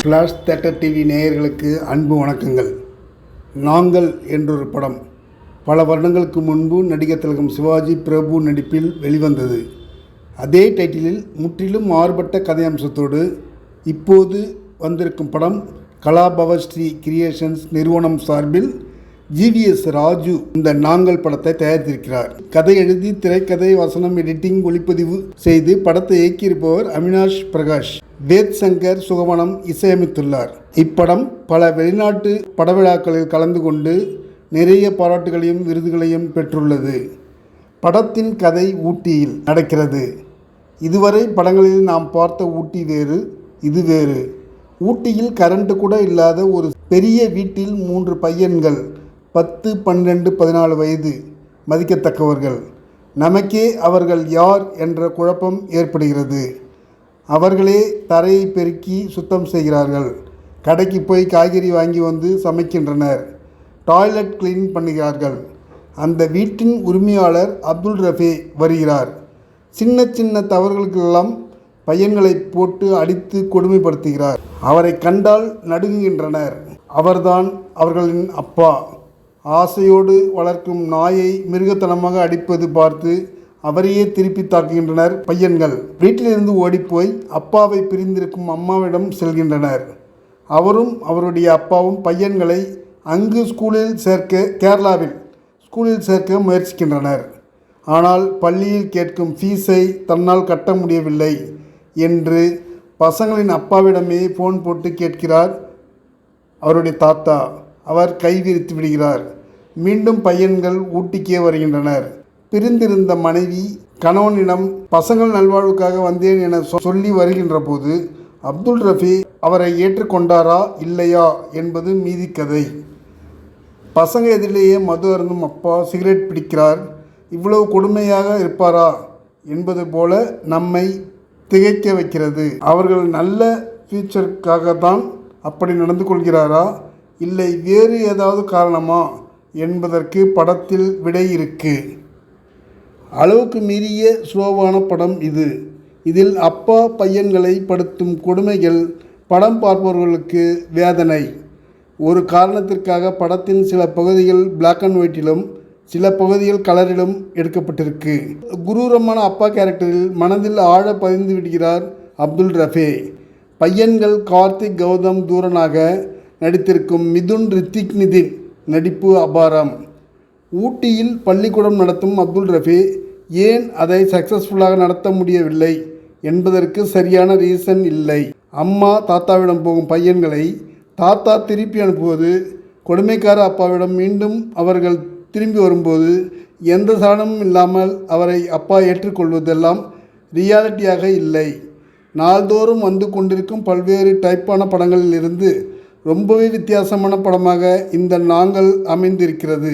Flash theatre TV நேயர்களுக்கு அன்பு வணக்கங்கள். நாங்கள் என்றொரு படம் பல வருடங்களுக்கு முன்பு நடிகர் திலகம் சிவாஜி பிரபு நடிப்பில் வெளிவந்தது. அதே டைட்டிலில் முற்றிலும் மாறுபட்ட கதையம்சத்தோடு இப்போது வந்திருக்கும் படம் கலாபவர் ஸ்ரீ கிரியேஷன்ஸ் நிறுவனம் சார்பில் GVS ராஜு இந்த நாங்கள் படத்தை தயாரித்திருக்கிறார். கதை எழுதி திரைக்கதை வசனம் எடிட்டிங் ஒளிப்பதிவு செய்து படத்தை இயக்கியிருப்பவர் அவினாஷ் பிரகாஷ். வேத் சங்கர் சுகவனம் இசையமைத்துள்ளார். இப்படம் பல வெளிநாட்டு படவிழாக்களில் கலந்து கொண்டு நிறைய பாராட்டுகளையும் விருதுகளையும் பெற்றுள்ளது. படத்தின் கதை ஊட்டியில் நடக்கிறது. இதுவரை படங்களில் நாம் பார்த்த ஊட்டி வேறு, இது வேறு. ஊட்டியில் கரண்ட் கூட இல்லாத ஒரு பெரிய வீட்டில் 3 பையன்கள் 10, 12, 14 வயது மதிக்கத்தக்கவர்கள். நமக்கே அவர்கள் யார் என்ற குழப்பம் ஏற்படுகிறது. அவர்களே தரையை பெருக்கி சுத்தம் செய்கிறார்கள். கடைக்கு போய் காய்கறி வாங்கி வந்து சமைக்கின்றனர். டாய்லெட் கிளீன் பண்ணுகிறார்கள். அந்த வீட்டின் உரிமையாளர் அப்துல் ரஃபே வருகிறார். சின்ன சின்ன தவறுகளுக்கெல்லாம் பையன்களை போட்டு அடித்து கொடுமைப்படுத்துகிறார். அவரை கண்டால் நடுங்குகின்றனர். அவர்தான் அவர்களின் அப்பா. ஆசையோடு வளர்க்கும் நாயை மிருகத்தனமாக அடிப்பது பார்த்து அவரையே திருப்பி தாக்குகின்றனர் பையன்கள். வீட்டிலிருந்து ஓடிப்போய் அப்பாவை பிரிந்திருக்கும் அம்மாவிடம் செல்கின்றனர். அவரும் அவருடைய அப்பாவும் பையன்களை அங்கு கேரளாவில் ஸ்கூலில் சேர்க்க முயற்சிக்கின்றனர். ஆனால் பள்ளியில் கேட்கும் ஃபீஸை தன்னால் கட்ட முடியவில்லை என்று பசங்களின் அப்பாவிடமே ஃபோன் போட்டு கேட்கிறார் அவருடைய தாத்தா. அவர் கை விரித்து விடுகிறார். மீண்டும் பையன்கள் ஊட்டிக்கே வருகின்றனர். பிரிந்திருந்த மனைவி கணவனிடம் பசங்கள் நல்வாழ்வுக்காக வந்தேன் என சொல்லி வருகின்ற போது அப்துல் ரஃபி அவரை ஏற்றுக்கொண்டாரா இல்லையா என்பது மீதி கதை. பசங்க எதிரிலேயே மது அருந்தும் அப்பா சிகரெட் பிடிக்கிறார். இவ்வளவு கொடுமையாக இருப்பாரா என்பது போல நம்மை திகைக்க வைக்கிறது. அவர்கள் நல்ல ஃபியூச்சருக்காக தான் அப்படி நடந்து கொள்கிறாரா, இல்லை வேறு ஏதாவது காரணமா என்பதற்கு படத்தில் விடை இருக்கு. அளவுக்கு மீறிய ஸ்லோவான படம் இது. இதில் அப்பா பையன்களை படுத்தும் கொடுமைகள் படம் பார்ப்பவர்களுக்கு வேதனை. ஒரு காரணத்திற்காக படத்தின் சில பகுதிகள் பிளாக் அண்ட் ஒயிட்டிலும் சில பகுதிகள் கலரிலும் எடுக்கப்பட்டிருக்கு. குரூரமான அப்பா கேரக்டரில் மனதில் ஆழ பதிந்து விடுகிறார் அப்துல் ரஃபே. பையன்கள் கார்த்திக் கௌதம் தூரனாக நடித்திருக்கும் மிதுன் ரித்திக் நிதின் நடிப்பு அபாரம். ஊட்டியில் பள்ளிக்கூடம் நடத்தும் அப்துல் ரஃபே ஏன் அதை சக்ஸஸ்ஃபுல்லாக நடத்த முடியவில்லை என்பதற்கு சரியான ரீசன் இல்லை. அம்மா தாத்தாவிடம் போகும் பையன்களை தாத்தா திருப்பி அனுப்புவது, கொடுமைக்கார அப்பாவிடம் மீண்டும் அவர்கள் திரும்பி வரும்போது எந்த சாணமும் இல்லாமல் அவரை அப்பா ஏற்றுக்கொள்வதெல்லாம் ரியாலிட்டியாக இல்லை. நாள்தோறும் வந்து கொண்டிருக்கும் பல்வேறு டைப்பான படங்களில் இருந்து ரொம்பவே வித்தியாசமான படமாக இந்த நாங்கள் அமைந்திருக்கிறது.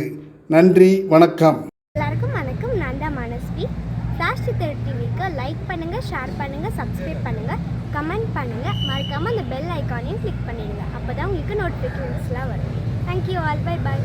நன்றி, வணக்கம். எல்லாருக்கும் வணக்கம். நான் தான் மனஸ்வி. ஃப்ளாஷ் தியேட்டர் டிவிக்கு லைக் பண்ணுங்கள், ஷேர் பண்ணுங்கள், சப்ஸ்கிரைப் பண்ணுங்கள், கமெண்ட் பண்ணுங்கள். மறக்காமல் அந்த பெல் ஐக்கானையும் கிளிக் பண்ணிடுங்க. அப்போ தான் உங்களுக்கு நோட்டிஃபிகேஷன்ஸ்லாம் வரும். Thank you all. Bye bye.